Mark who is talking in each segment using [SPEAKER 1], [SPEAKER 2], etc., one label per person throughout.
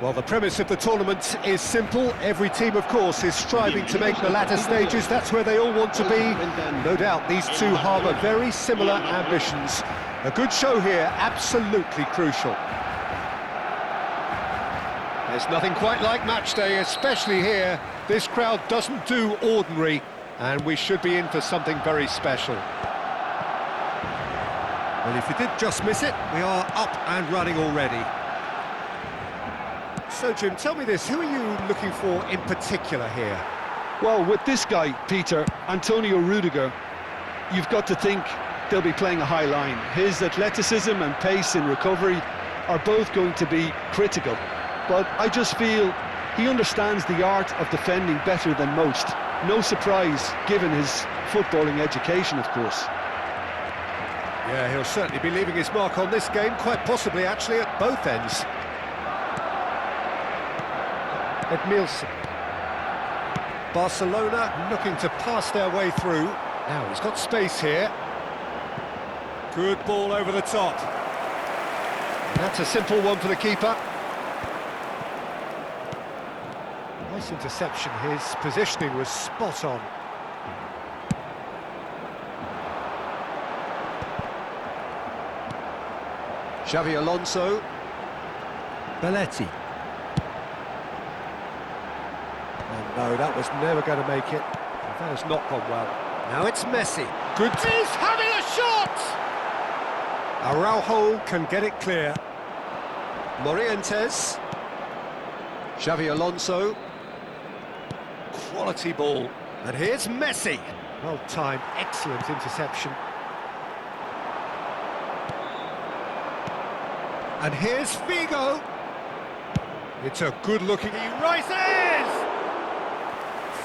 [SPEAKER 1] Well, the premise of the tournament is simple. Every team, of course, is striving to make the latter stages. That's where they all want to be. No doubt these two harbour very similar ambitions. A good show here, absolutely crucial. There's nothing quite like match day, especially here. This crowd doesn't do ordinary, and we should be in for something very special. Well, if you did just miss it, we are up and running already. So, Jim, tell me this, who are you looking for in particular here?
[SPEAKER 2] Well, with this guy, Peter, Antonio Rudiger, you've got to think they'll be playing a high line. His athleticism and pace in recovery are both going to be critical. But I just feel he understands the art of defending better than most. No surprise, given his footballing education, of course.
[SPEAKER 1] Yeah, he'll certainly be leaving his mark on this game, quite possibly actually at both ends. Edmilson. Barcelona looking to pass their way through. Now he's got space here. Good ball over the top. That's a simple one for the keeper. Nice interception. His positioning was spot on. Xavi Alonso. Belletti. And no, that was never going to make it. That has not gone well. Now it's Messi. Good. He's having a shot! Araujo can get it clear. Morientes. Xavi Alonso. Quality ball. And here's Messi. Well timed, excellent interception. And here's Figo. It's a good-looking... He rises!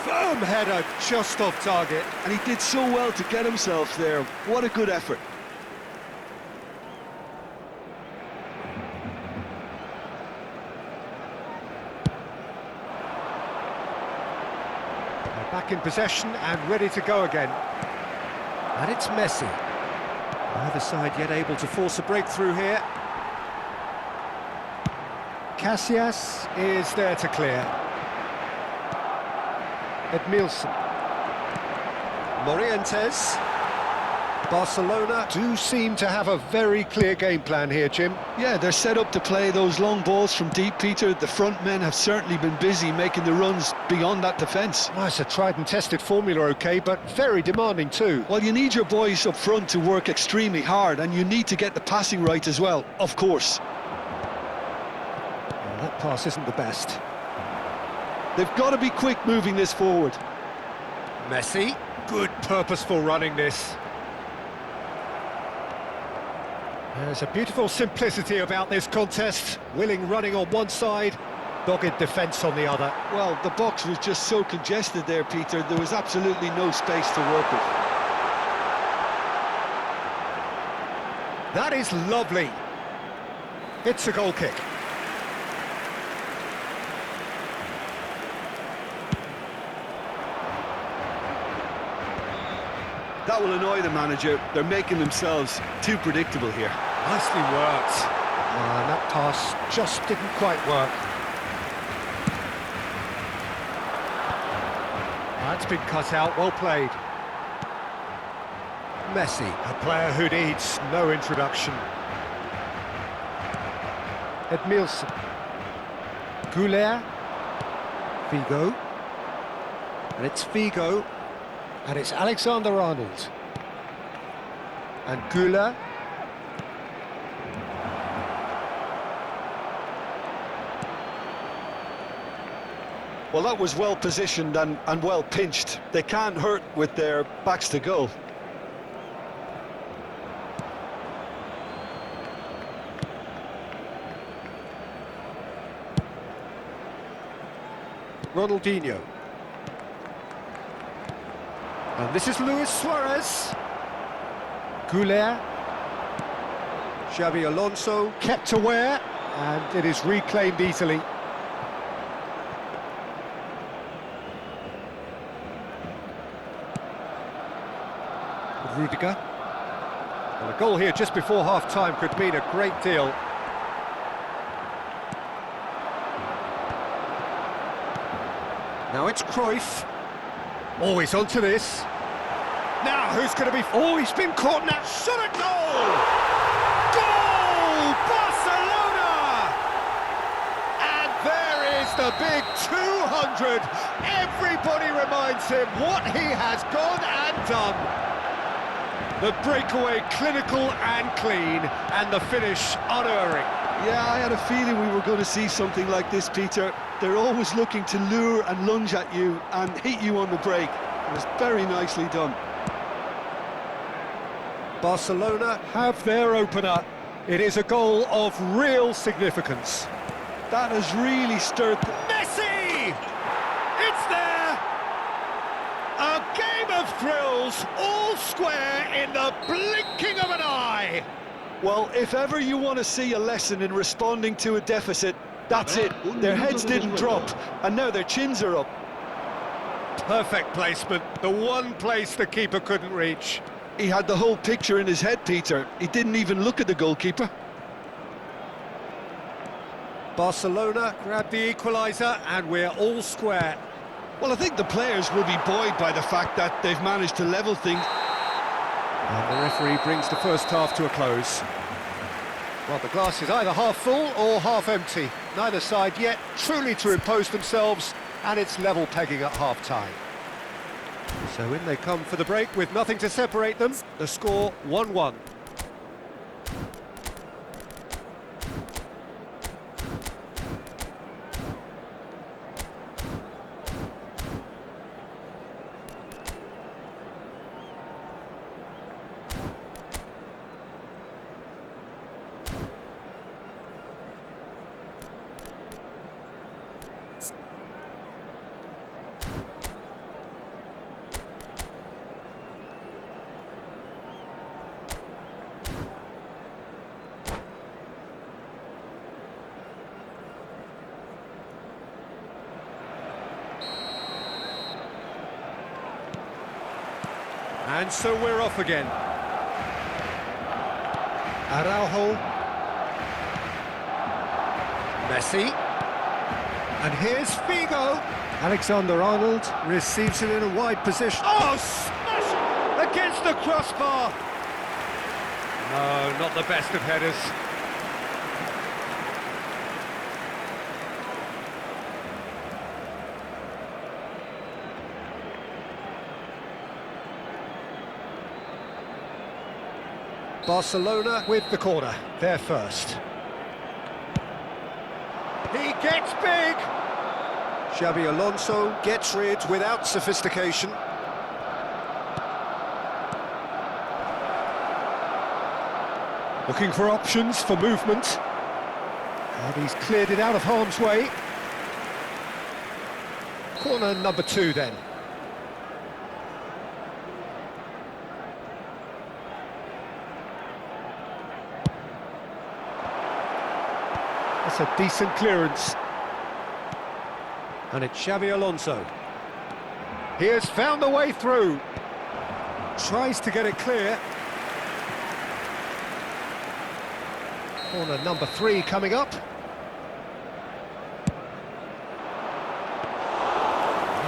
[SPEAKER 1] Firm header, just off target.
[SPEAKER 2] And he did so well to get himself there. What a good effort.
[SPEAKER 1] They're back in possession and ready to go again. And it's Messi. Neither side yet able to force a breakthrough here. Casillas is there to clear. Edmilson. Morientes. Barcelona do seem to have a very clear game plan here, Jim.
[SPEAKER 2] Yeah, they're set up to play those long balls from deep, Peter. The front men have certainly been busy making the runs beyond that defence.
[SPEAKER 1] Well, it's a tried and tested formula, OK, but very demanding too.
[SPEAKER 2] Well, you need your boys up front to work extremely hard, and you need to get the passing right as well, of course.
[SPEAKER 1] Well, that pass isn't the best.
[SPEAKER 2] They've got to be quick moving this forward.
[SPEAKER 1] Messi, good purposeful running this. There's a beautiful simplicity about this contest. Willing running on one side, dogged defence on the other.
[SPEAKER 2] Well, the box was just so congested there, Peter. There was absolutely no space to work with.
[SPEAKER 1] That is lovely. It's a goal kick.
[SPEAKER 2] That will annoy the manager. They're making themselves too predictable here.
[SPEAKER 1] Nicely worked. And that pass just didn't quite work. That's been cut out, well played. Messi, a player who needs no introduction. Edmilson. Goulet. Figo. And it's Figo. And it's Alexander-Arnold. And Goulet.
[SPEAKER 2] Well, that was well positioned and well pinched. They can't hurt with their backs to goal.
[SPEAKER 1] Ronaldinho. And this is Luis Suarez. Goulet. Xavi Alonso kept aware, and it is reclaimed easily. Rudiger. Well, a goal here just before half-time could mean a great deal. Now it's Cruyff. Oh, he's onto this. Now, who's going to be... Oh, he's been caught now. Shot at goal! Goal! Barcelona! And there is the big 200. Everybody reminds him what he has gone and done. The breakaway clinical and clean, and the finish unerring.
[SPEAKER 2] Yeah, I had a feeling we were going to see something like this, Peter. They're always looking to lure and lunge at you and hit you on the break. It was very nicely done.
[SPEAKER 1] Barcelona have their opener. It is a goal of real significance.
[SPEAKER 2] That has really stirred...
[SPEAKER 1] Messi! It's there! A game of thrills, all square in the blinking of an eye.
[SPEAKER 2] Well, if ever you want to see a lesson in responding to a deficit, that's it. Their heads didn't drop, and now their chins are up.
[SPEAKER 1] Perfect placement, the one place the keeper couldn't reach.
[SPEAKER 2] He had the whole picture in his head, Peter. He didn't even look at the goalkeeper.
[SPEAKER 1] Barcelona grabbed the equaliser, and we're all square.
[SPEAKER 2] Well, I think the players will be buoyed by the fact that they've managed to level things.
[SPEAKER 1] And the referee brings the first half to a close. Well, the glass is either half full or half empty. Neither side yet truly to impose themselves, and it's level pegging at half-time. So in they come for the break with nothing to separate them. The score 1-1. And so we're off again. Araujo. Messi. And here's Figo. Alexander-Arnold receives it in a wide position. Oh, smash! Against the crossbar. No, not the best of headers. Barcelona with the corner, they're first. He gets big! Xabi Alonso gets rid without sophistication. Looking for options for movement. And he's cleared it out of harm's way. Corner number 2 then. That's a decent clearance. And it's Xabi Alonso. He has found the way through. Tries to get it clear. Corner number 3 coming up.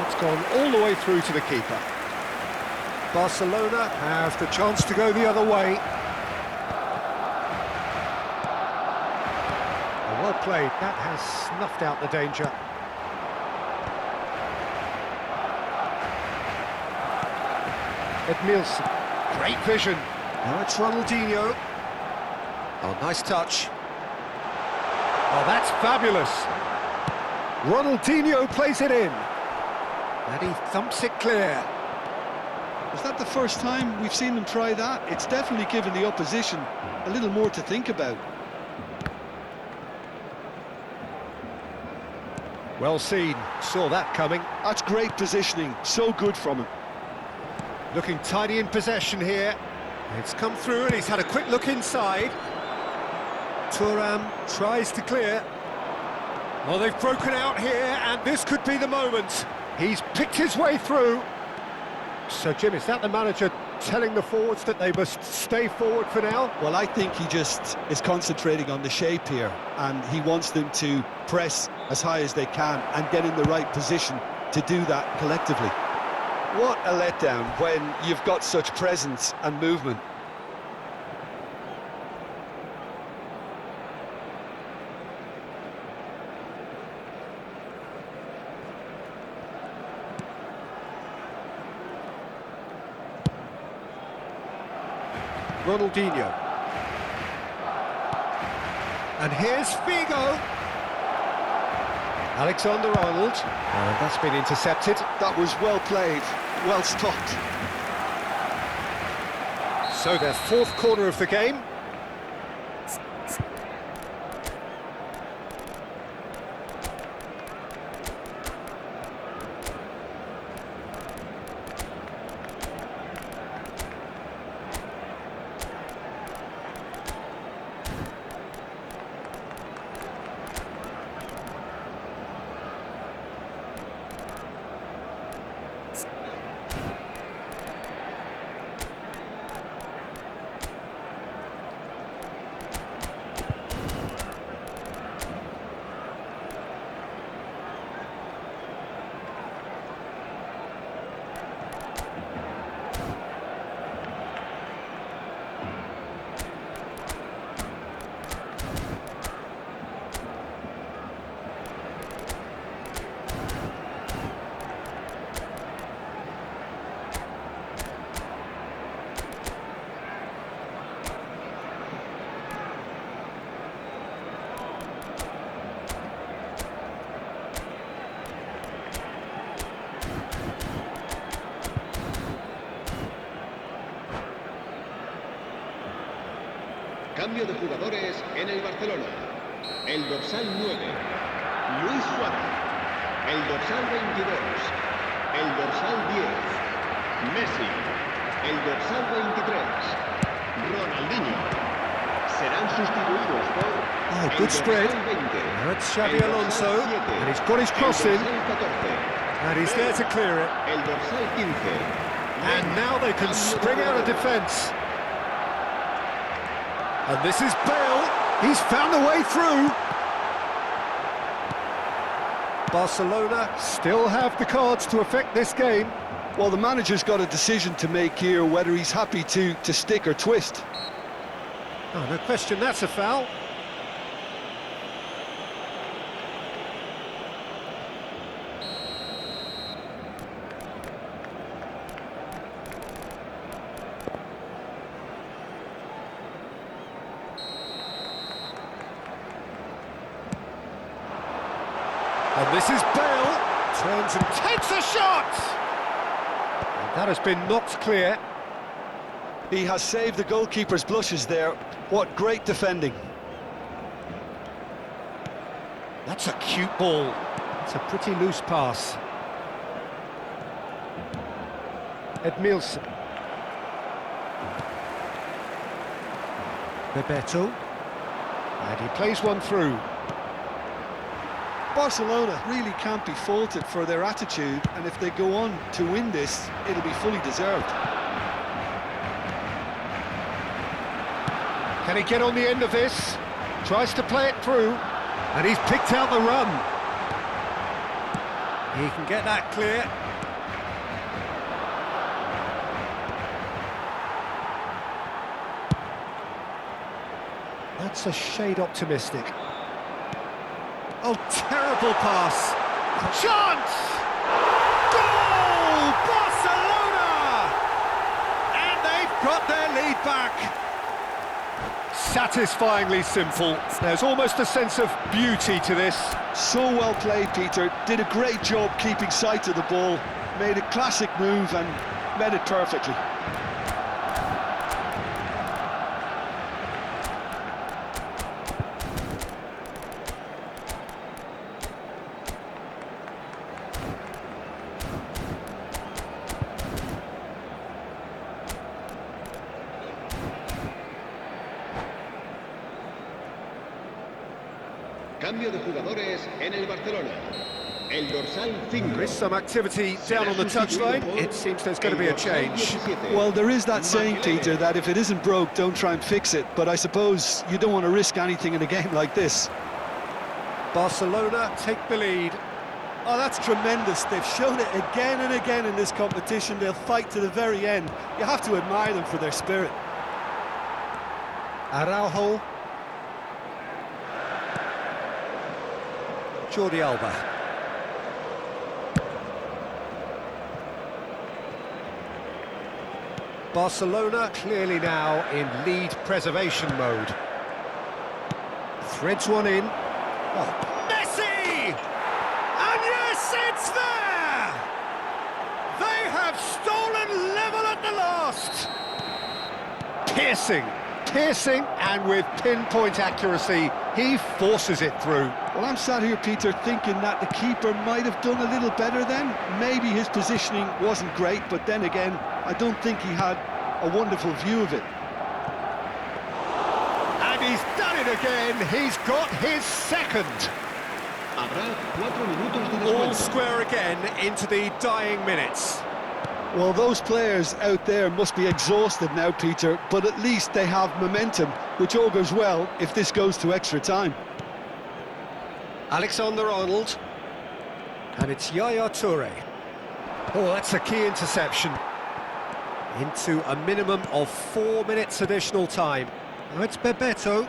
[SPEAKER 1] It's gone all the way through to the keeper. Barcelona have the chance to go the other way. Well played, that has snuffed out the danger. Edmilson, great vision. Now it's Ronaldinho. Oh, nice touch. Oh, that's fabulous. Ronaldinho plays it in. And he thumps it clear.
[SPEAKER 2] Is that the first time we've seen them try that? It's definitely given the opposition a little more to think about.
[SPEAKER 1] Well seen, saw that coming.
[SPEAKER 2] That's great positioning, so good from him.
[SPEAKER 1] Looking tidy in possession here. It's come through and he's had a quick look inside. Thuram tries to clear. Well, they've broken out here and this could be the moment. He's picked his way through. So, Jim, is that the manager telling the forwards that they must stay forward for now?
[SPEAKER 2] Well, I think he just is concentrating on the shape here, and he wants them to press as high as they can and get in the right position to do that collectively. What a letdown when you've got such presence and movement.
[SPEAKER 1] Ronaldinho. And here's Figo. Alexander-Arnold. And that's been intercepted.
[SPEAKER 2] That was well played, well stopped.
[SPEAKER 1] So their fourth corner of the game.
[SPEAKER 3] Cambio de jugadores en el Barcelona. El dorsal 9, Luis Suárez. El dorsal 22, el dorsal 10, Messi. El dorsal 23, Ronaldinho. Serán sustituidos por
[SPEAKER 1] Oh,
[SPEAKER 3] el
[SPEAKER 1] good spread.
[SPEAKER 3] dorsal 20,
[SPEAKER 1] That's Xabi
[SPEAKER 3] el
[SPEAKER 1] Alonso.
[SPEAKER 3] dorsal 7,
[SPEAKER 1] And he's got his cross
[SPEAKER 3] el
[SPEAKER 1] in.
[SPEAKER 3] dorsal 14,
[SPEAKER 1] And he's there to clear it.
[SPEAKER 3] el dorsal 15.
[SPEAKER 1] And now they can spring out of defence. And this is Bale. He's found a way through. Barcelona still have the cards to affect this game.
[SPEAKER 2] Well, the manager's got a decision to make here, whether he's happy to stick or twist.
[SPEAKER 1] Oh, no question, that's a foul. And this is Bale, turns and takes a shot! And that has been knocked clear.
[SPEAKER 2] He has saved the goalkeeper's blushes there. What great defending.
[SPEAKER 1] That's a cute ball. It's a pretty loose pass. Edmilson. Bebeto. And he plays one through.
[SPEAKER 2] Barcelona really can't be faulted for their attitude, and if they go on to win this, it'll be fully deserved.
[SPEAKER 1] Can he get on the end of this? Tries to play it through, and he's picked out the run. He can get that clear. That's a shade optimistic. Oh, terrible pass. Chance! Goal! Barcelona! And they've got their lead back. Satisfyingly simple. There's almost a sense of beauty to this.
[SPEAKER 2] So well played, Peter. Did a great job keeping sight of the ball. Made a classic move and met it perfectly.
[SPEAKER 3] Cambio de jugadores en el Barcelona. El dorsal 5.
[SPEAKER 1] There is some activity down on the touchline. It seems there's going to be a change.
[SPEAKER 2] Well, there is that saying, Peter, that if it isn't broke, don't try and fix it. But I suppose you don't want to risk anything in a game like this.
[SPEAKER 1] Barcelona take the lead.
[SPEAKER 2] Oh, that's tremendous. They've shown it again and again in this competition. They'll fight to the very end. You have to admire them for their spirit.
[SPEAKER 1] Araujo. Jordi Alba. Barcelona clearly now in lead preservation mode. Threads one in. Oh, Messi! And yes, it's there! They have stolen level at the last! Piercing, and with pinpoint accuracy, he forces it through.
[SPEAKER 2] Well, I'm sat here, Peter, thinking that the keeper might have done a little better then. Maybe his positioning wasn't great, but then again, I don't think he had a wonderful view of it.
[SPEAKER 1] And he's done it again. He's got his second. All square again into the dying minutes.
[SPEAKER 2] Well, those players out there must be exhausted now, Peter, but at least they have momentum, which augurs well if this goes to extra time.
[SPEAKER 1] Alexander-Arnold. And it's Yaya Toure. Oh, that's a key interception. Into a minimum of 4 minutes additional time. Now it's Bebeto.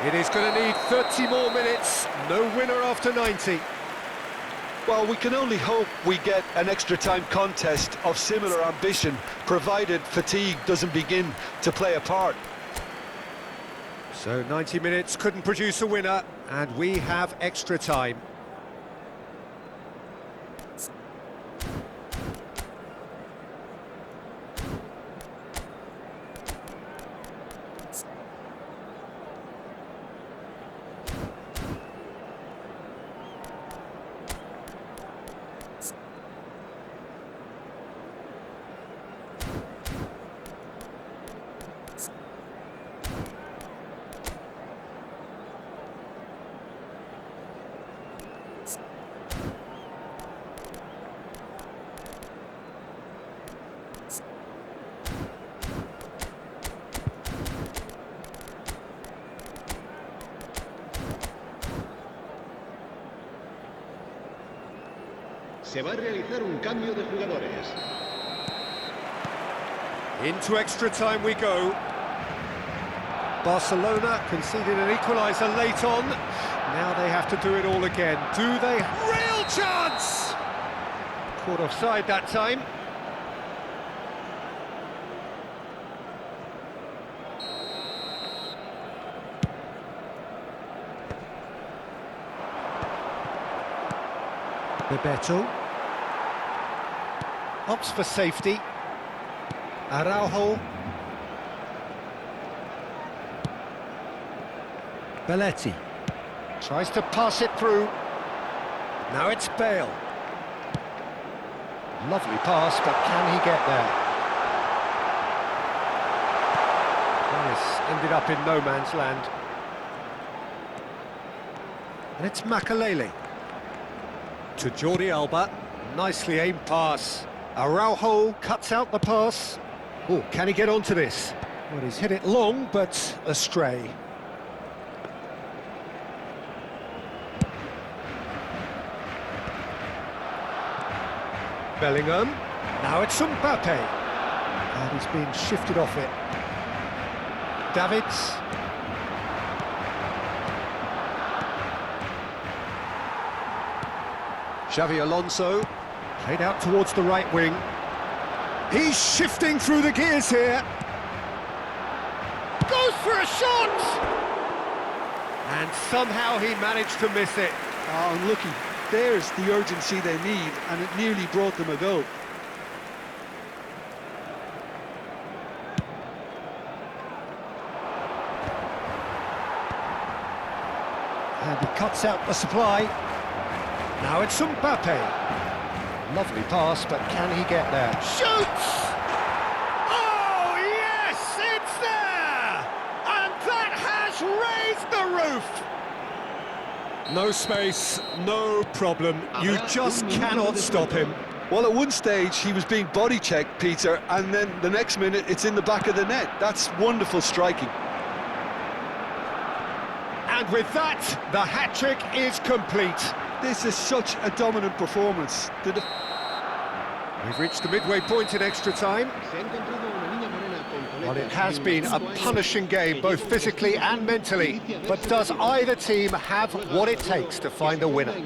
[SPEAKER 1] It is going to need 30 more minutes. No winner after 90.
[SPEAKER 2] Well, we can only hope we get an extra time contest of similar ambition, provided fatigue doesn't begin to play a part.
[SPEAKER 1] So 90 minutes couldn't produce a winner, and we have extra time.
[SPEAKER 3] Se va a realizar un cambio de jugadores.
[SPEAKER 1] Into extra time we go. Barcelona conceded an equaliser late on. Now they have to do it all again. Do they? Real chance! Caught offside that time. Bebeto. Opts for safety. Araujo. Belletti. Tries to pass it through. Now it's Bale. Lovely pass, but can he get there? This ended up in no man's land. And it's Makalele. To Jordi Alba. Nicely aimed pass. Araujo cuts out the pass. Oh, can he get onto this? Well, he's hit it long, but astray. Bellingham. Now it's Mbappe. And he's being shifted off it. Davids. Xavi Alonso. Played out towards the right wing. He's shifting through the gears here. Goes for a shot! And somehow he managed to miss it.
[SPEAKER 2] Oh, unlucky. There's the urgency they need, and it nearly brought them a goal.
[SPEAKER 1] And he cuts out the supply. Now it's Mbappe. Lovely pass, but can he get there? Shoots! Oh, yes, it's there! And that has raised the roof! No space, no problem. You just cannot stop him.
[SPEAKER 2] Well, at one stage, he was being body-checked, Peter, and then the next minute, it's in the back of the net. That's wonderful striking.
[SPEAKER 1] And with that, the hat-trick is complete.
[SPEAKER 2] This is such a dominant performance.
[SPEAKER 1] We've reached the midway point in extra time. Well, it has been a punishing game, both physically and mentally. But does either team have what it takes to find a winner?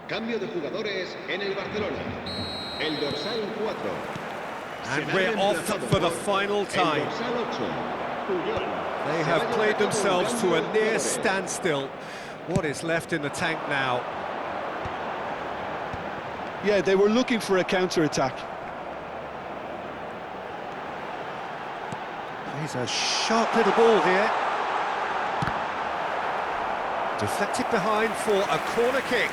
[SPEAKER 3] Cambio de jugadores en el Barcelona. El dorsal 4.
[SPEAKER 1] And we're off for the final time. They have played themselves to a near standstill. What is left in the tank now?
[SPEAKER 2] Yeah, they were looking for a counter-attack.
[SPEAKER 1] He's a sharp little ball here. Deflected behind for a corner kick.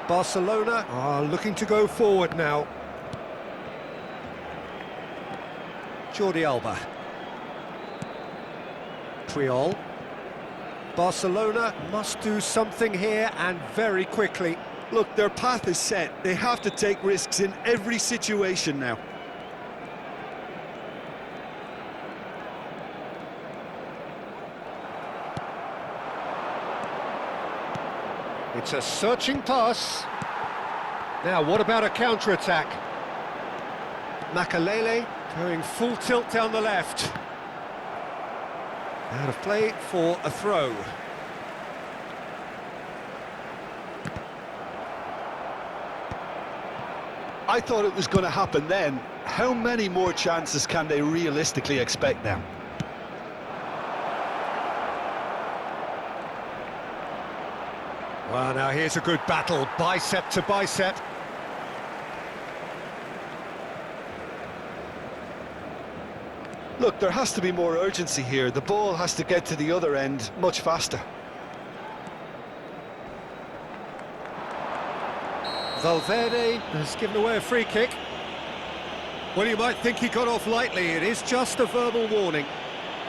[SPEAKER 1] Barcelona are looking to go forward now. Jordi Alba. Puyol. Barcelona must do something here, and very quickly.
[SPEAKER 2] Look, their path is set. They have to take risks in every situation now.
[SPEAKER 1] It's a searching pass. Now, what about a counter-attack? Makalele going full tilt down the left. Out of play for a throw.
[SPEAKER 2] I thought it was going to happen then. How many more chances can they realistically expect now?
[SPEAKER 1] Well, now here's a good battle, bicep to bicep.
[SPEAKER 2] Look, there has to be more urgency here. The ball has to get to the other end much faster.
[SPEAKER 1] Valverde has given away a free kick. Well, you might think he got off lightly. It is just a verbal warning.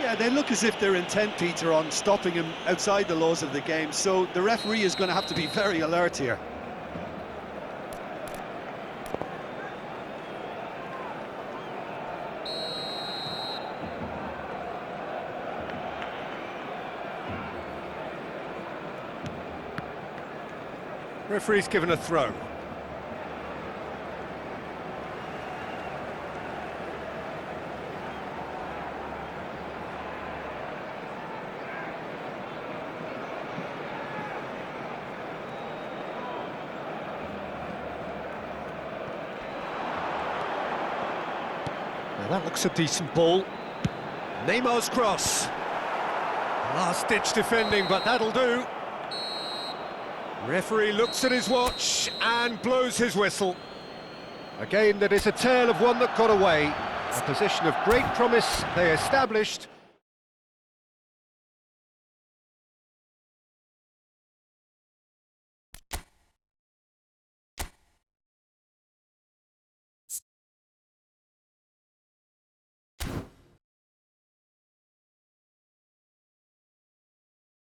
[SPEAKER 2] Yeah, they look as if they're intent, Peter, on stopping him outside the laws of the game, so the referee is going to have to be very alert here.
[SPEAKER 1] Referee's given a throw. Now that looks a decent ball. Neymar's cross. Last-ditch defending, but that'll do. Referee looks at his watch and blows his whistle. A game that is a tale of one that got away. A position of great promise they established,